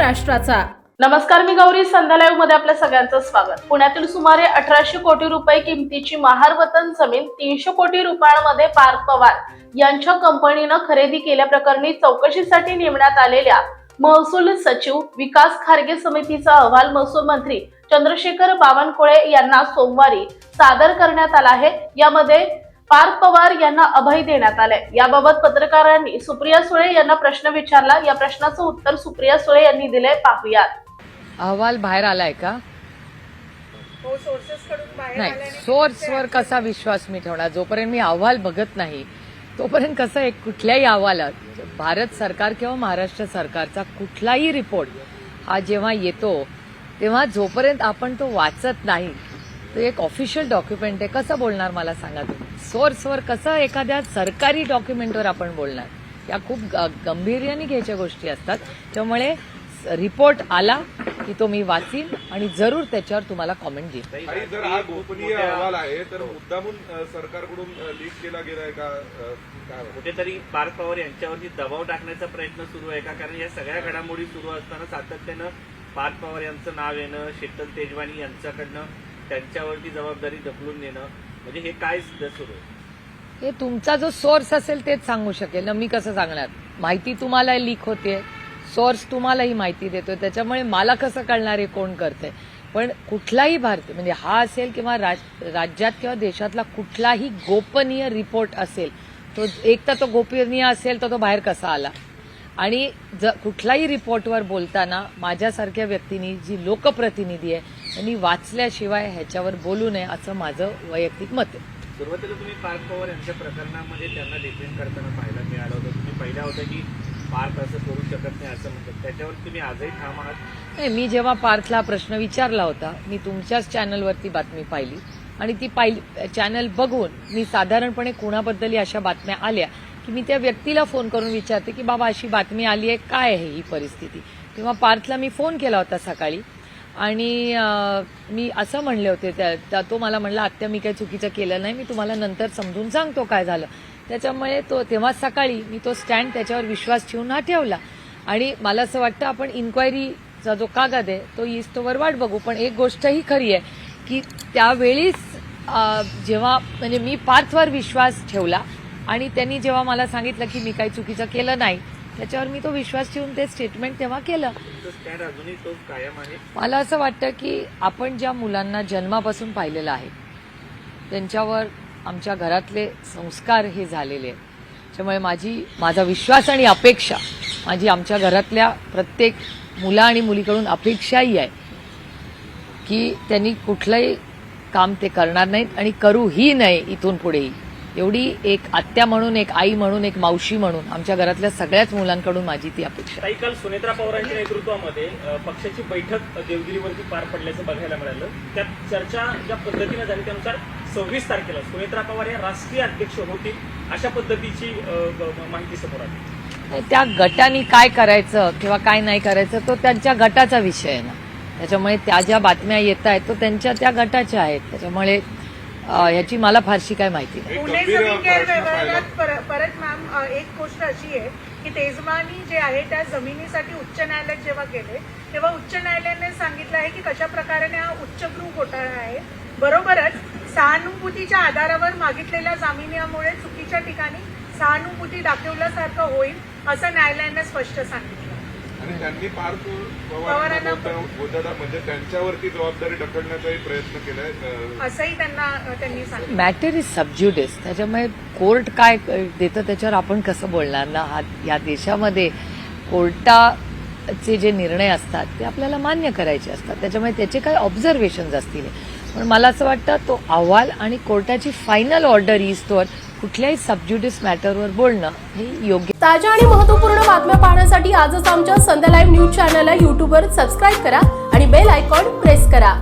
महाराष्ट्राचा। नमस्कार, मी गौरी, संध्या लाईव्ह मध्ये आपल्या सगळ्यांचं स्वागत। पुण्यातील सुमारे 1800 कोटी रुपये किमतीची महारवतन जमीन 300 कोटी रुपयांमध्ये पार्थ पवार यांच्या कंपनीनं खरेदी केल्याप्रकरणी चौकशीसाठी नेमण्यात आलेल्या महसूल सचिव विकास खारगे समितीचा अहवाल महसूल मंत्री चंद्रशेखर बावनकुळे यांना सोमवारी सादर करण्यात आला आहे। यामध्ये पार्थ पवार यांना अभय देण्यात आले। याबाबत पत्रकारांनी सुप्रिया सुळे यांना प्रश्न विचारला। या प्रश्नाचं उत्तर सुप्रिया सुळे यांनी दिले, पाहूयात। अहवाल बाहेर आलाय का? हो, सोर्सेस कडून बाहेर नाही, आल्याने सोर्सवर कसा विश्वास मी ठेवणार? जोपर्यंत मी अहवाल बघत नाही तोपर्यंत कसं एक कुठल्याही अहवालात भारत सरकार किंवा महाराष्ट्र सरकारचा कुठलाही रिपोर्ट हा जेव्हा येतो तेव्हा जोपर्यंत आपण तो वाचत नाही तो एक ऑफिशियल डॉक्युमेंट आहे, कसं बोलणार मला सांगा तुम्ही? सोर्सवर कसं एखाद्या सरकारी डॉक्युमेंटवर आपण बोलणार? या खूप गंभीर्याने घ्यायच्या गोष्टी असतात। त्यामुळे रिपोर्ट आला की तो मी वाचीन आणि जरूर त्याच्यावर तुम्हाला कॉमेंट देईन। आणि जर हा गोपनीय अहवाल आहे तर मुद्दामून सरकारकडून लीक केला गेलाय का? कुठेतरी पार्थ पवार यांच्यावरती दबाव टाकण्याचा प्रयत्न सुरू आहे का? कारण या सगळ्या घडामोडी सुरू असताना सातत्यानं पार्थ पवार यांचं नाव येणं, शीतल तेजवानी यांच्याकडनं त्यांच्यावरती जबाबदारी ढकलून नेणं, म्हणजे हे काय सुरू आहे? हे तुमचा जो सोर्स असेल तेच सांगू शकेल ना, मी कसं सांगणार? माहिती तुम्हाला लीक होते, सोर्स तुम्हालाही माहिती देतोय, त्याच्यामुळे मला कसं कळणार आहे कोण करतंय? पण कुठलाही भारतीय म्हणजे हा असेल किंवा राज्यात किंवा देशातला कुठलाही गोपनीय रिपोर्ट असेल तो एक तर तो गोपनीय असेल तर तो बाहेर कसा आला? आणि कुठलाही रिपोर्टवर बोलताना माझ्यासारख्या व्यक्तींनी जी लोकप्रतिनिधी आहे त्यांनी वाचल्याशिवाय ह्याच्यावर बोलू नये असं माझं वैयक्तिक मत आहे। सुरुवातीला तुम्ही पार्थ पवार यांच्या प्रकरणामध्ये त्यांना डिफेंड करताना पाहायला मिळालं होतं। तुम्ही पहिल्या होत्या की पार्थ असं करू शकत नाही असं म्हणतात, त्याच्यावर तुम्ही आजही ठाम आहात? नाही, मी जेव्हा पार्थला प्रश्न विचारला होता मी तुमच्याच चॅनलवरती बातमी पाहिली आणि ती चॅनल बघून मी साधारणपणे कुणाबद्दल अशा बातम्या आल्या की मी त्या व्यक्तीला फोन करून विचारते की बाबा अशी बातमी आली आहे, काय आहे ही परिस्थिती? तेव्हा पार्थला मी फोन केला होता सकाळी आणि मी असं म्हणले होते, तो मला म्हणला आत्या मी काही चुकीचं केलं नाही, मी तुम्हाला नंतर समजून सांगतो काय झालं। त्याच्यामुळे तेव्हा सकाळी मी तो स्टँड त्याच्यावर विश्वास ठेवून हा ठेवला आणि मला असं वाटतं आपण इन्क्वायरीचा जो कागद आहे तो इस्तोवर वाट बघू। पण एक गोष्टही खरी आहे की त्यावेळीच जेव्हा म्हणजे मी पार्थवर विश्वास ठेवला आणि त्यांनी जेव्हा मला सांगितलं की मी काही चुकीचं केलं नाही त्याच्यावर मी तो विश्वास ठेवून ते स्टेटमेंट तेव्हा केलं। अजूनही तो कायम आहे? मला असं वाटतं की आपण ज्या मुलांना जन्मापासून पाहिलेलं आहे त्यांच्यावर आमच्या घरातले संस्कार हे झालेले आहेत। त्यामुळे माझा विश्वास आणि अपेक्षा माझी आमच्या घरातल्या प्रत्येक मुला आणि मुलीकडून अपेक्षाही आहे की त्यांनी कुठलंही काम ते करणार नाहीत आणि करूही नये इथून पुढेही। एवढी एक आत्या म्हणून, एक आई म्हणून, एक मावशी म्हणून आमच्या घरातल्या सगळ्याच मुलांकडून माझी ती अपेक्षा। ताई, काल सुनेत्रा पवारांच्या नेतृत्वामध्ये पक्षाची बैठक देवगिरीवरती पार पडल्याचं बघायला मिळालं। त्यात चर्चा ज्या पद्धतीने झाली त्यानुसार 26 तारखेला सुनेत्रा पवार या राष्ट्रीय अध्यक्ष होतील अशा पद्धतीची माहिती समोर आली। त्या गटाने काय करायचं किंवा काय नाही करायचं तो त्यांच्या गटाचा विषय आहे ना, त्याच्यामुळे त्या ज्या बातम्या येत आहेत तो त्यांच्या त्या गटाच्या आहेत, त्याच्यामुळे ह्याची मला फारशी काय माहिती नाही। पुणे जमीन गैरव्यवहारात परत मॅम एक गोष्ट अशी आहे की तेजवानी जे आहे त्या जमिनीसाठी उच्च न्यायालयात जेव्हा गेले तेव्हा उच्च न्यायालयाने सांगितलं आहे की कशा प्रकारे हा उच्चभ्रू घोटाळा आहे। बरोबरच सहानुभूतीच्या आधारावर मागितलेल्या जामिनामुळे चुकीच्या ठिकाणी सहानुभूती दाखवल्यासारखं होईल असं न्यायालयाने स्पष्ट सांगितलं आणि त्यांनी पार्थ पवारांना म्हणजे त्यांच्यावरती जबाबदारी ढकलण्याचाही प्रयत्न केलाय असंही त्यांनी सांगितलं। मॅटर इज सबज्युडिस, त्याच्यामुळे कोर्ट काय देतं त्याच्यावर आपण कसं बोलणार ना? या देशामध्ये कोर्टाचे जे निर्णय असतात ते आपल्याला मान्य करायचे असतात, त्याच्यामुळे त्याचे काही ऑब्झर्वेशन्स असतील। पण मला असं वाटतं तो अहवाल आणि कोर्टाची फायनल ऑर्डर इस्तोवर कुठल्याही सबज्युडिस मॅटरवर बोलणं हे योग्य। ताज्या आणि महत्त्वपूर्ण बातम्या पाहण्यासाठी आजच आमच्या संध्या लाईव्ह न्यूज चॅनलला YouTubeवर सबस्क्राईब करा आणि बेल आयकॉन प्रेस करा।